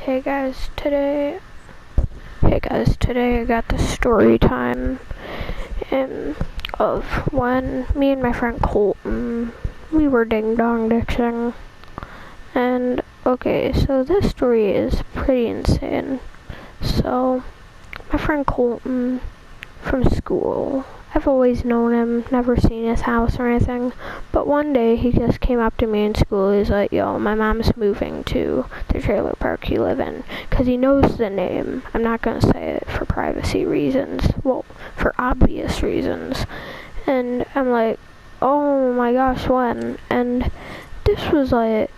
Hey guys, today I got the story time of when me and my friend Colton, we were ding-dong ditching. And okay, so this story is pretty insane. So, my friend Colton from school, I've always known him, never seen his house or anything, but one day he just came up to me in school. He's like, yo, my mom's moving to the trailer park you live in, because he knows the name. I'm not going to say it for privacy reasons, well, for obvious reasons. And I'm like, oh my gosh, when? And this was like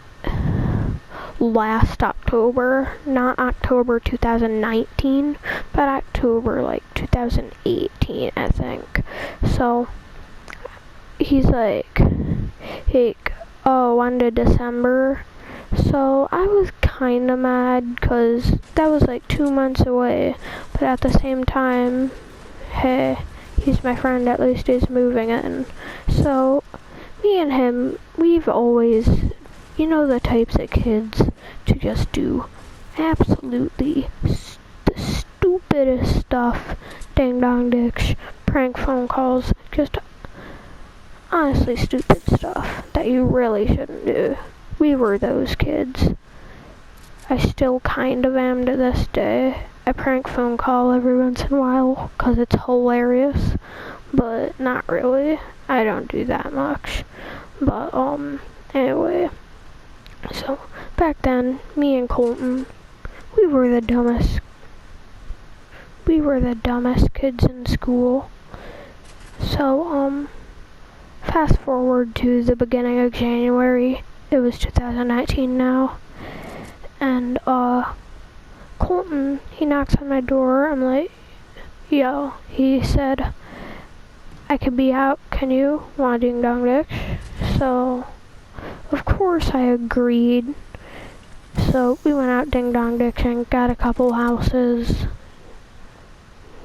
last October, not October 2019, but October like 2018, I think. So he's like, oh, under December. So I was kind of mad because that was like 2 months away, but at the same time, hey, he's my friend, at least he's moving in. So me and him, we've always, you know, the types of kids to just do absolutely the stupidest stuff, ding-dong ditch, prank phone calls, just honestly stupid stuff that you really shouldn't do. We were those kids. I still kind of am to this day. I prank phone call every once in a while because it's hilarious, but not really. I don't do that much. But anyway, so back then, me and Colton, we were the dumbest kids in school. So fast forward to the beginning of January. It was 2019 now, and Colton, he knocks on my door. I'm like, yo, he said, I could be out, can you? Want ding dong ditch? So of course I agreed. So we went out ding dong ditching, got a couple houses,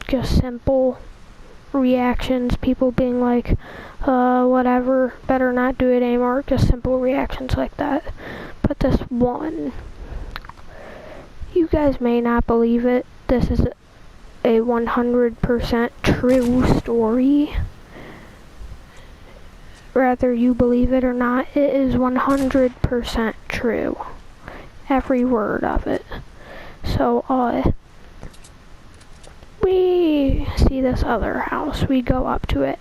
just simple reactions, people being like, whatever, better not do it anymore, just simple reactions like that. But this one, you guys may not believe it, this is a 100% true story. Whether you believe it or not, it is 100% true. Every word of it. So, we see this other house. We go up to it.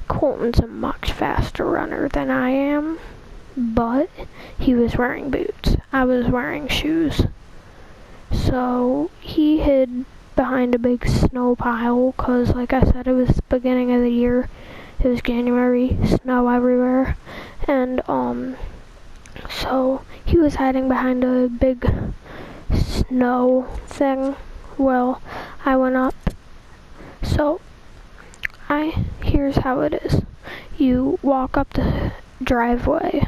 Colton's a much faster runner than I am, but he was wearing boots. I was wearing shoes. So, he hid behind a big snow pile, because like I said, it was the beginning of the year. It was January, snow everywhere, and so he was hiding behind a big snow thing. Well, I went up. So here's how it is. You walk up the driveway.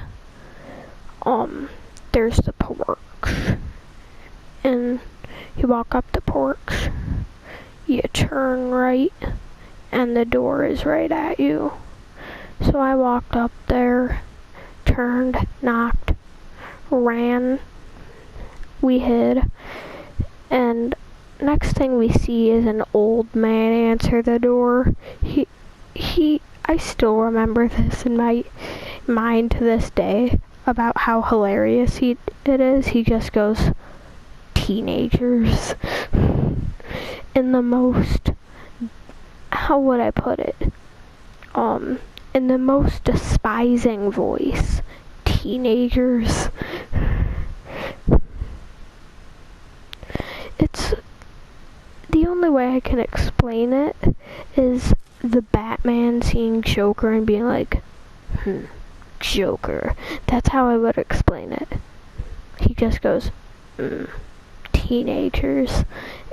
There's the porch, and you walk up the porch. You turn right, and the door is right at you. So I walked up there, turned, knocked, ran, we hid, and next thing we see is an old man answer the door. I still remember this in my mind to this day about how hilarious it is. He just goes, teenagers, in the most, how would I put it? In the most despising voice. Teenagers. It's, the only way I can explain it is the Batman seeing Joker and being like, Joker. That's how I would explain it. He just goes, teenagers,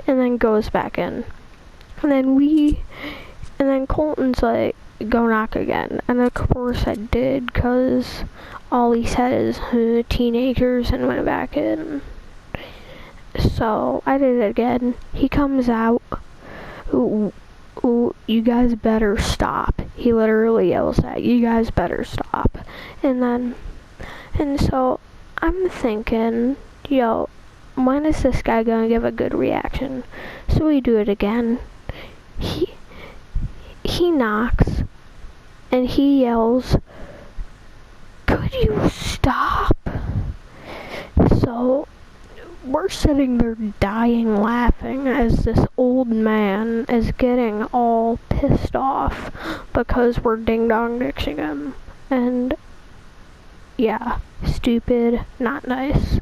and then goes back in. And then Colton's like, go knock again. And of course I did, because all he said is, teenagers, and went back in. So I did it again. He comes out, ooh, you guys better stop. He literally yells at you guys better stop. And so I'm thinking, yo, when is this guy gonna give a good reaction? So we do it again. He knocks and he yells, "Could you stop?" So we're sitting there dying laughing as this old man is getting all pissed off because we're ding-dong ditching him. And yeah, stupid, not nice.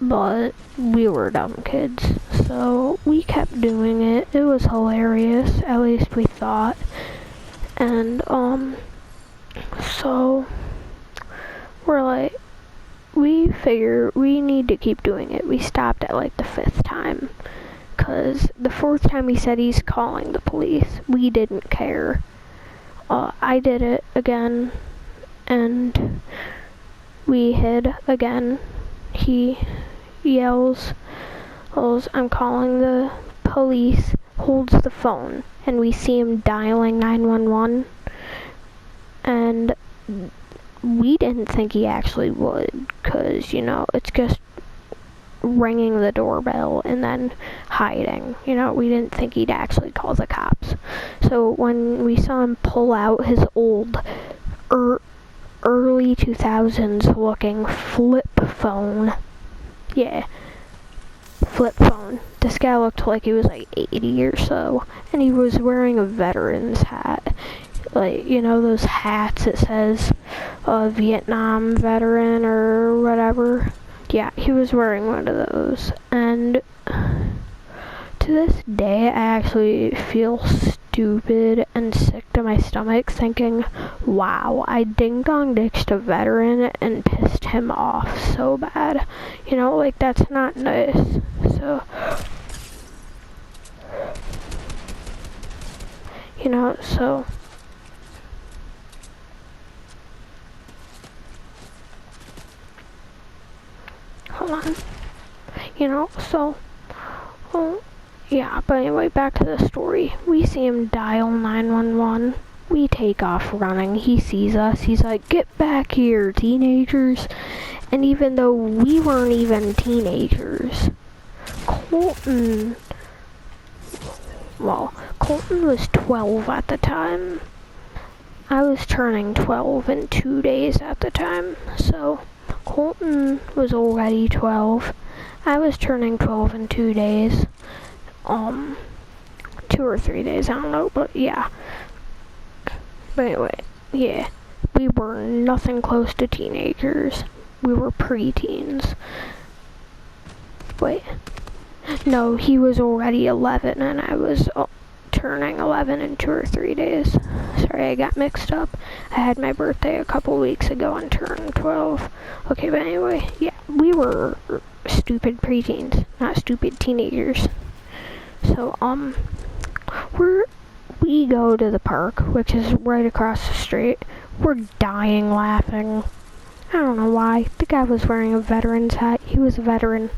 But we were dumb kids, so we kept doing it. It was hilarious, at least we thought. And so we're like, we figure we need to keep doing it. We stopped at like the 5th time, cause the 4th time he said he's calling the police. We didn't care. I did it again, and we hid again. He yells, "I'm calling the police," holds the phone, and we see him dialing 911, and we didn't think he actually would, cause, you know, it's just ringing the doorbell and then hiding. You know, we didn't think he'd actually call the cops. So when we saw him pull out his old early 2000s looking flip phone, yeah, flip phone. This guy looked like he was like 80 or so, and he was wearing a veteran's hat. Like, you know, those hats that says Vietnam veteran or whatever. Yeah, he was wearing one of those. And to this day, I actually feel stupid and sick to my stomach thinking, wow, I ding-dong ditched a veteran and pissed him off so bad. You know, like, that's not nice. So, you know, so hold on. You know, so, yeah, but anyway, back to the story. We see him dial 911. We take off running. He sees us. He's like, "Get back here, teenagers." And even though we weren't even teenagers, Colton was 12 at the time. I was turning 12 in 2 days at the time, so Colton was already 12. I was turning 12 in 2 days. 2 or 3 days, I don't know, but yeah. But anyway, yeah. We were nothing close to teenagers. We were pre-teens. Wait. No, he was already 11 and I was turning 11 in 2 or 3 days. Sorry, I got mixed up. I had my birthday a couple weeks ago and turned 12. Okay, but anyway, yeah, we were stupid preteens, not stupid teenagers. So, we go to the park, which is right across the street. We're dying laughing. I don't know why. The guy was wearing a veteran's hat. He was a veteran.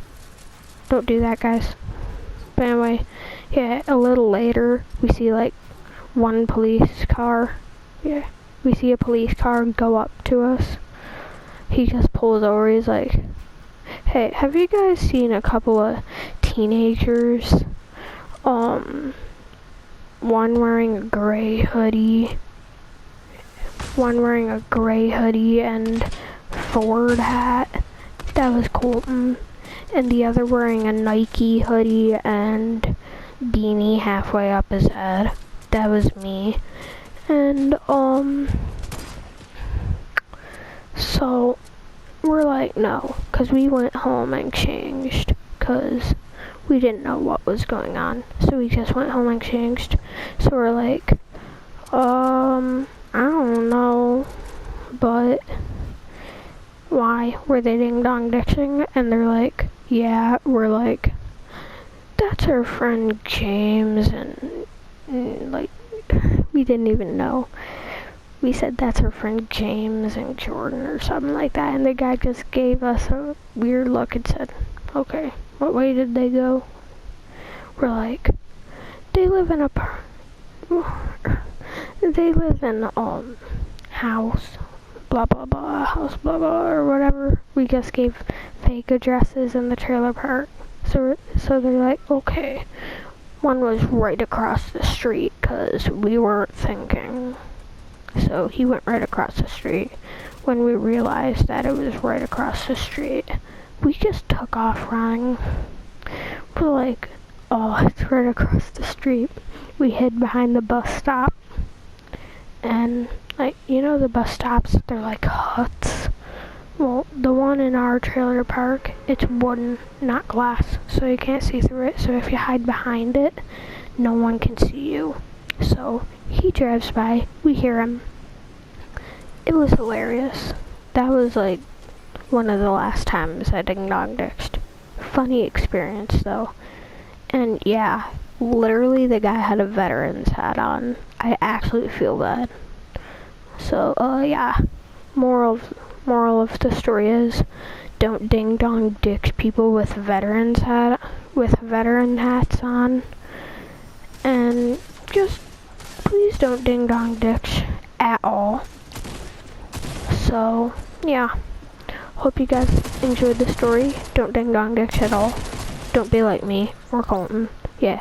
Don't do that, guys. But anyway, yeah, a little later, we see like one police car. Yeah, we see a police car go up to us. He just pulls over. He's like, "Hey, have you guys seen a couple of teenagers? One wearing a gray hoodie and Ford hat." That was Colton. And the other wearing a Nike hoodie and beanie halfway up his head. That was me. And, so we're like, no, because we went home and changed, because we didn't know what was going on. So we just went home and changed. So we're like, I don't know, but why were they ding-dong ditching? And they're like, yeah. We're like, that's our friend James, and like, we didn't even know. We said that's our friend James and Jordan or something like that, and the guy just gave us a weird look and said, okay, what way did they go? We're like, they live in a house blah blah blah house blah blah or whatever. We just gave fake addresses in the trailer park. So they're like, okay, one was right across the street because we weren't thinking. So he went right across the street. When we realized that it was right across the street, we just took off running. We're like, oh, it's right across the street. We hid behind the bus stop. And, like, you know the bus stops, they're like huts. Well, the one in our trailer park, it's wooden, not glass, so you can't see through it. So if you hide behind it, no one can see you. So he drives by, we hear him. It was hilarious. That was like one of the last times I ding dong ditched. Funny experience though. And yeah, literally the guy had a veteran's hat on. I actually feel bad. So yeah, moral of the story is, don't ding dong ditch people with veteran hats on. And just please don't ding dong ditch at all. So yeah, hope you guys enjoyed the story. Don't ding dong ditch at all. Don't be like me or Colton. Yeah.